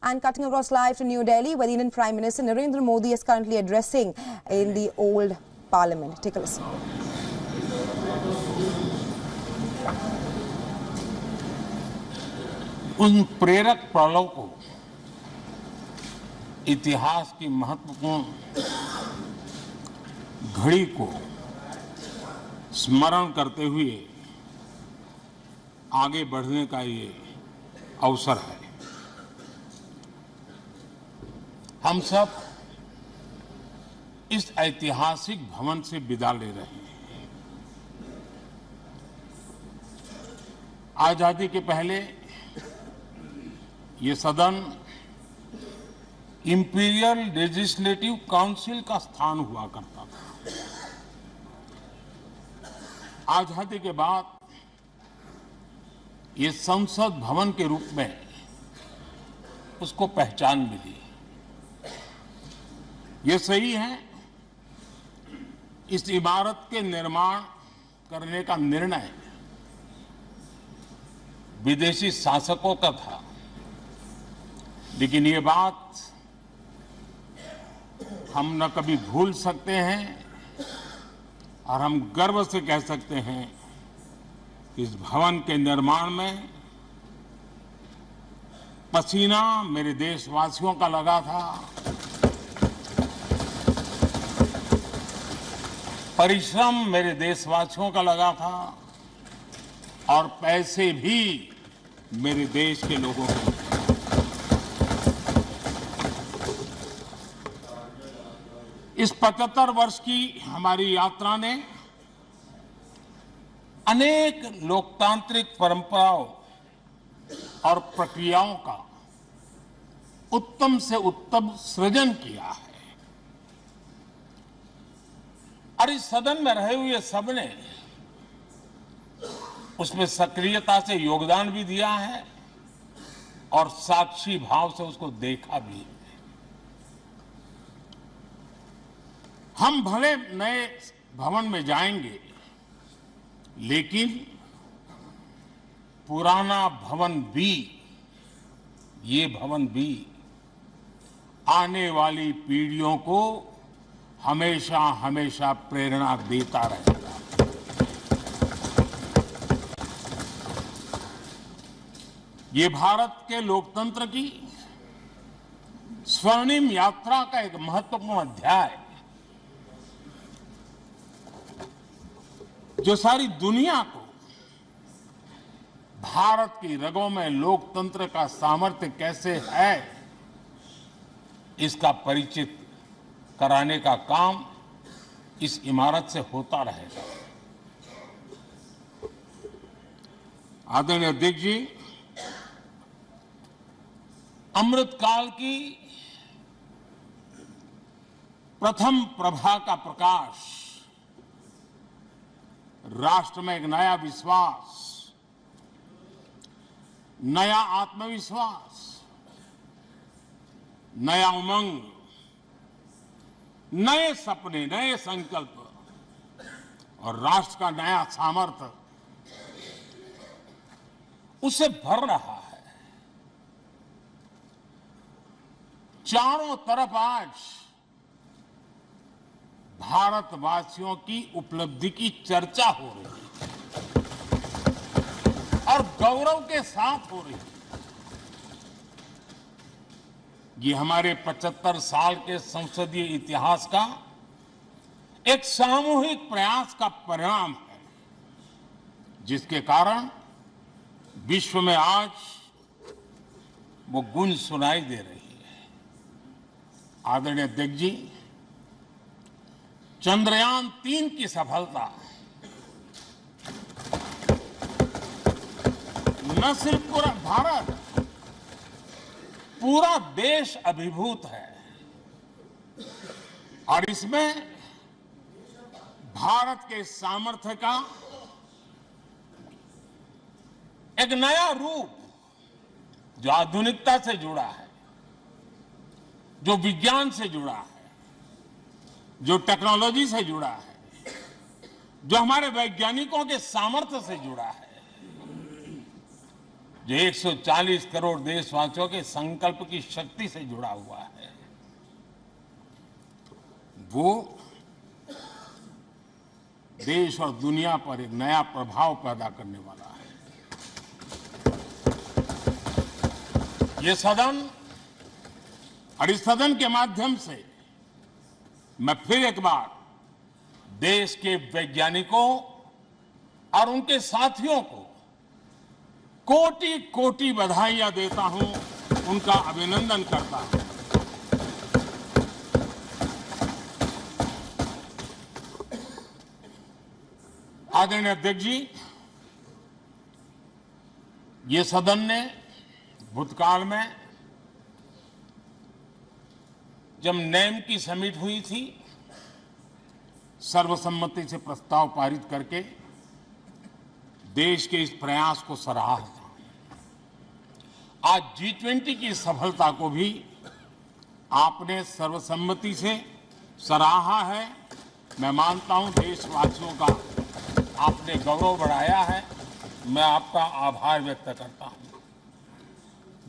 And cutting across live to New Delhi, where the Indian Prime Minister Narendra Modi is currently addressing in the old Parliament. Take a listen. उन प्रेरक पलों को, इतिहास की महत्वपूर्ण घड़ी को स्मरण करते हुए आगे बढ़ने का ये अवसर है। हम सब इस ऐतिहासिक भवन से विदा ले रहे हैं। आजादी के पहले ये सदन इंपीरियल लेजिस्लेटिव काउंसिल का स्थान हुआ करता था। आजादी के बाद ये संसद भवन के रूप में उसको पहचान मिली। ये सही है, इस इमारत के निर्माण करने का निर्णय विदेशी शासकों का था, लेकिन ये बात हम न कभी भूल सकते हैं और हम गर्व से कह सकते हैं कि इस भवन के निर्माण में पसीना मेरे देशवासियों का लगा था, परिश्रम मेरे देशवासियों का लगा था और पैसे भी मेरे देश के लोगों के। इस 75 वर्ष की हमारी यात्रा ने अनेक लोकतांत्रिक परंपराओं और प्रक्रियाओं का उत्तम से उत्तम सृजन किया है और इस सदन में रहे हुए सबने उसमें सक्रियता से योगदान भी दिया है और साक्षी भाव से उसको देखा भी है। हम भले नए भवन में जाएंगे, लेकिन पुराना भवन भी, ये भवन भी आने वाली पीढ़ियों को हमेशा हमेशा प्रेरणा देता रहेगा। ये भारत के लोकतंत्र की स्वर्णिम यात्रा का एक महत्वपूर्ण अध्याय, जो सारी दुनिया को भारत की रगों में लोकतंत्र का सामर्थ्य कैसे है, इसका परिचित कराने का काम इस इमारत से होता रहेगा। आदरणीय अध्यक्ष जी, अमृतकाल की प्रथम प्रभा का प्रकाश राष्ट्र में एक नया विश्वास, नया आत्मविश्वास, नया उमंग, नए सपने, नए संकल्प और राष्ट्र का नया सामर्थ्य उसे भर रहा है। चारों तरफ आज भारतवासियों की उपलब्धि की चर्चा हो रही है और गौरव के साथ हो रही है। ये हमारे 75 साल के संसदीय इतिहास का एक सामूहिक प्रयास का परिणाम है, जिसके कारण विश्व में आज वो गूंज सुनाई दे रही है। आदरणीय अध्यक्ष जी, चंद्रयान 3 की सफलता न सिर्फ पूरा भारत, पूरा देश अभिभूत है और इसमें भारत के सामर्थ्य का एक नया रूप, जो आधुनिकता से जुड़ा है, जो विज्ञान से जुड़ा है, जो टेक्नोलॉजी से जुड़ा है, जो हमारे वैज्ञानिकों के सामर्थ्य से जुड़ा है, जो 140 करोड़ देशवासियों के संकल्प की शक्ति से जुड़ा हुआ है, वो देश और दुनिया पर एक नया प्रभाव पैदा करने वाला है। ये सदन और इस सदन के माध्यम से मैं फिर एक बार देश के वैज्ञानिकों और उनके साथियों को कोटि कोटि बधाइयां देता हूं, उनका अभिनंदन करता हूं। आदरणीय अध्यक्ष जी, ये सदन ने भूतकाल में जब नेम की समिट हुई थी, सर्वसम्मति से प्रस्ताव पारित करके देश के इस प्रयास को सराहा था। आज G20 की सफलता को भी आपने सर्वसम्मति से सराहा है। मैं मानता हूं देशवासियों का आपने गौरव बढ़ाया है, मैं आपका आभार व्यक्त करता हूं।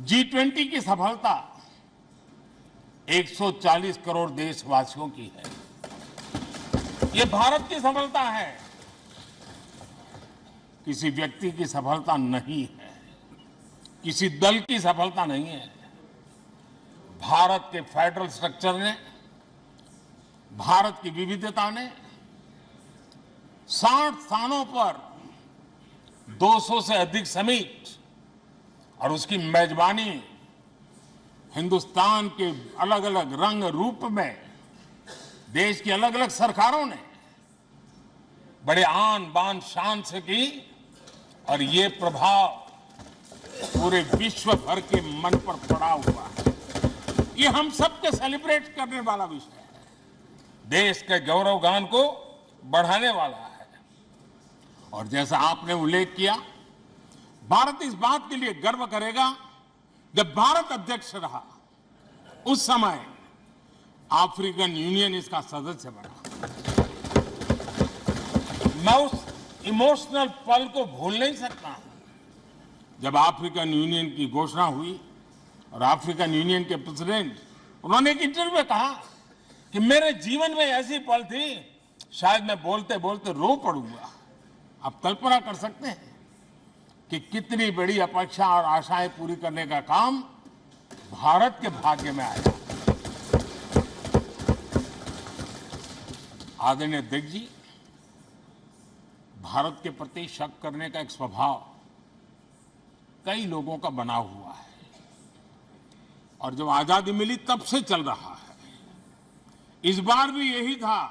G20 की सफलता 140 करोड़ देशवासियों की है। ये भारत की सफलता है, किसी व्यक्ति की सफलता नहीं है, किसी दल की सफलता नहीं है। भारत के फेडरल स्ट्रक्चर ने, भारत की विविधता ने 60 स्थानों पर 200 से अधिक समिट और उसकी मेजबानी हिंदुस्तान के अलग अलग रंग रूप में देश की अलग अलग सरकारों ने बड़े आन बान शान से की, और ये प्रभाव पूरे विश्व भर के मन पर पड़ा हुआ है। ये हम सबके सेलिब्रेट करने वाला विषय है, देश के गौरवगान को बढ़ाने वाला है। और जैसा आपने उल्लेख किया, भारत इस बात के लिए गर्व करेगा, जब भारत अध्यक्ष रहा उस समय अफ्रीकन यूनियन इसका सदस्य बना। मैं उस इमोशनल पल को भूल नहीं सकता जब अफ्रीकन यूनियन की घोषणा हुई और अफ्रीकन यूनियन के प्रेसिडेंट, उन्होंने एक इंटरव्यू में कहा कि मेरे जीवन में ऐसी पल थी, शायद मैं बोलते बोलते रो पड़ूंगा। आप कल्पना कर सकते हैं कि कितनी बड़ी अपेक्षा और आशाएं पूरी करने का काम भारत के भाग्य में आया। आदरणीय अध्यक्ष जी, भारत के प्रति शक करने का एक स्वभाव कई लोगों का बना हुआ है, और जब आजादी मिली तब से चल रहा है। इस बार भी यही था,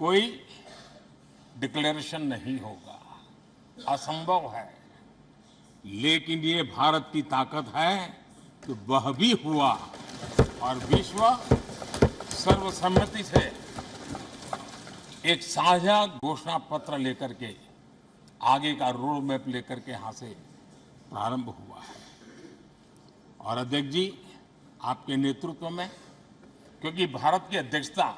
कोई डिक्लेरेशन नहीं होगा, असंभव है। लेकिन ये भारत की ताकत है कि वह भी हुआ, और विश्व सर्वसम्मति से एक साझा घोषणा पत्र लेकर के आगे का रोड मैप लेकर के यहां से प्रारंभ हुआ है। और अध्यक्ष जी, आपके नेतृत्व में, क्योंकि भारत की अध्यक्षता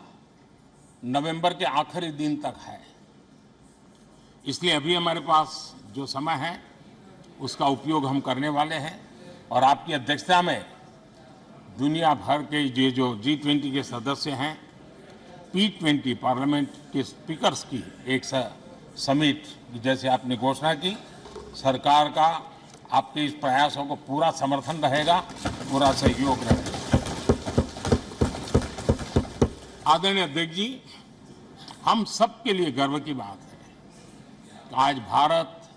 नवंबर के आखिरी दिन तक है, इसलिए अभी हमारे पास जो समय है उसका उपयोग हम करने वाले हैं। और आपकी अध्यक्षता में दुनिया भर के ये जो G20 के सदस्य हैं, P20 पार्लियामेंट के स्पीकर्स की एक समिट, जैसे आपने घोषणा की, सरकार का आपके इस प्रयासों को पूरा समर्थन रहेगा, पूरा सहयोग रहेगा। आदरणीय अध्यक्ष जी, हम सबके लिए गर्व की बात है कि आज भारत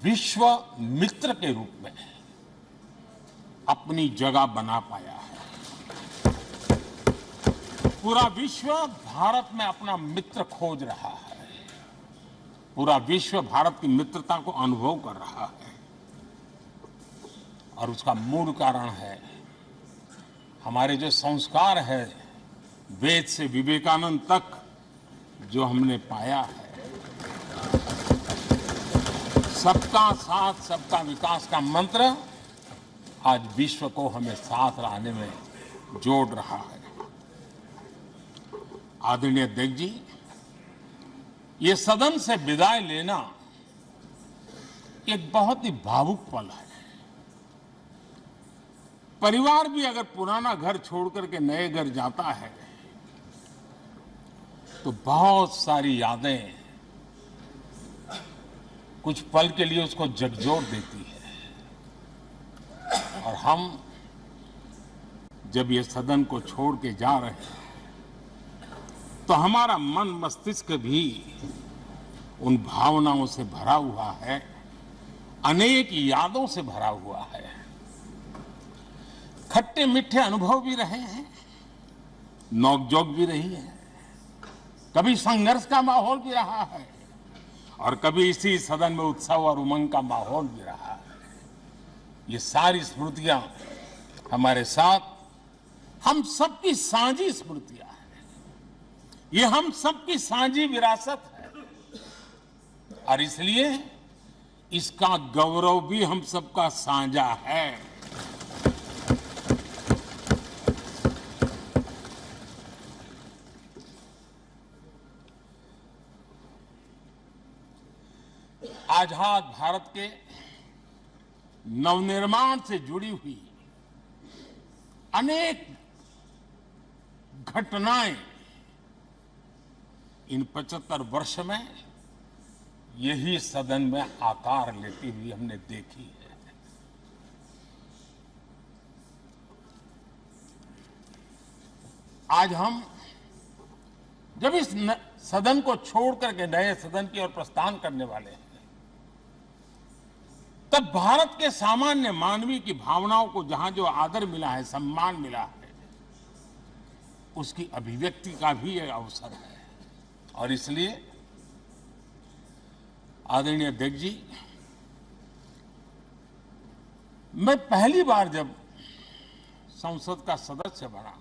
विश्व मित्र के रूप में अपनी जगह बना पाया है। पूरा विश्व भारत में अपना मित्र खोज रहा है, पूरा विश्व भारत की मित्रता को अनुभव कर रहा है, और उसका मूल कारण है हमारे जो संस्कार है, वेद से विवेकानंद तक जो हमने पाया है। सबका साथ सबका विकास का मंत्र आज विश्व को हमें साथ लाने में जोड़ रहा है। आदरणीय अध्यक्ष जी, ये सदन से विदाई लेना एक बहुत ही भावुक पल है। परिवार भी अगर पुराना घर छोड़ करके नए घर जाता है तो बहुत सारी यादें कुछ पल के लिए उसको झकझोर देती है। और हम जब ये सदन को छोड़ के जा रहे हैं तो हमारा मन मस्तिष्क भी उन भावनाओं से भरा हुआ है, अनेक यादों से भरा हुआ है। खट्टे मीठे अनुभव भी रहे हैं, नोकझोंक भी रही है, कभी संघर्ष का माहौल भी रहा है और कभी इसी सदन में उत्सव और उमंग का माहौल भी रहा है। ये सारी स्मृतियां हमारे साथ हम सबकी साझी स्मृतियां हैं, ये हम सबकी साझी विरासत है और इसलिए इसका गौरव भी हम सबका साझा है। आजाद भारत के नवनिर्माण से जुड़ी हुई अनेक घटनाएं इन 75 वर्ष में यही सदन में आकार लेती हुई हमने देखी है। आज हम जब इस सदन को छोड़ करके नए सदन की ओर प्रस्थान करने वाले हैं तब भारत के सामान्य मानवीय की भावनाओं को जहां जो आदर मिला है, सम्मान मिला है, उसकी अभिव्यक्ति का भी यह अवसर है। और इसलिए आदरणीय अध्यक्ष जी, मैं पहली बार जब संसद का सदस्य बना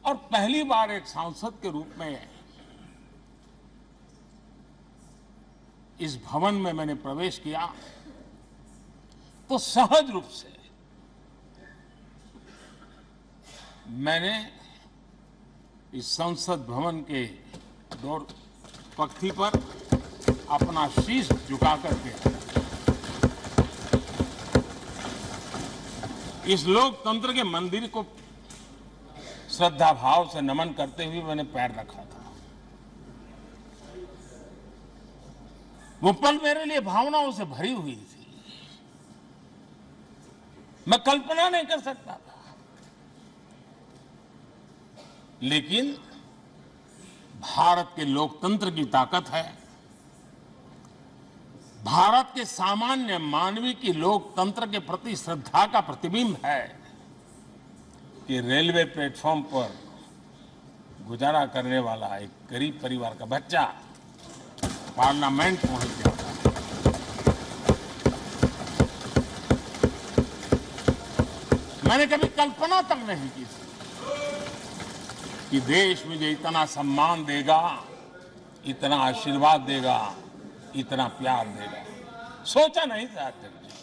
और पहली बार एक सांसद के रूप में इस भवन में मैंने प्रवेश किया तो सहज रूप से मैंने इस संसद भवन के दौर पक्ति पर अपना शीश झुका करके इस लोकतंत्र के मंदिर को श्रद्धा भाव से नमन करते हुए मैंने पैर रखा था। वो पल मेरे लिए भावनाओं से भरी हुई थी, मैं कल्पना नहीं कर सकता था। लेकिन भारत के लोकतंत्र की ताकत है, भारत के सामान्य मानवीय की लोकतंत्र के प्रति श्रद्धा का प्रतिबिंब है कि रेलवे प्लेटफॉर्म पर गुजारा करने वाला एक गरीब परिवार का बच्चा पार्लियामेंट पहुंच गया था। मैंने कभी कल्पना तक नहीं की थी कि देश मुझे इतना सम्मान देगा, इतना आशीर्वाद देगा, इतना प्यार देगा। सोचा नहीं था अध्यक्ष जी।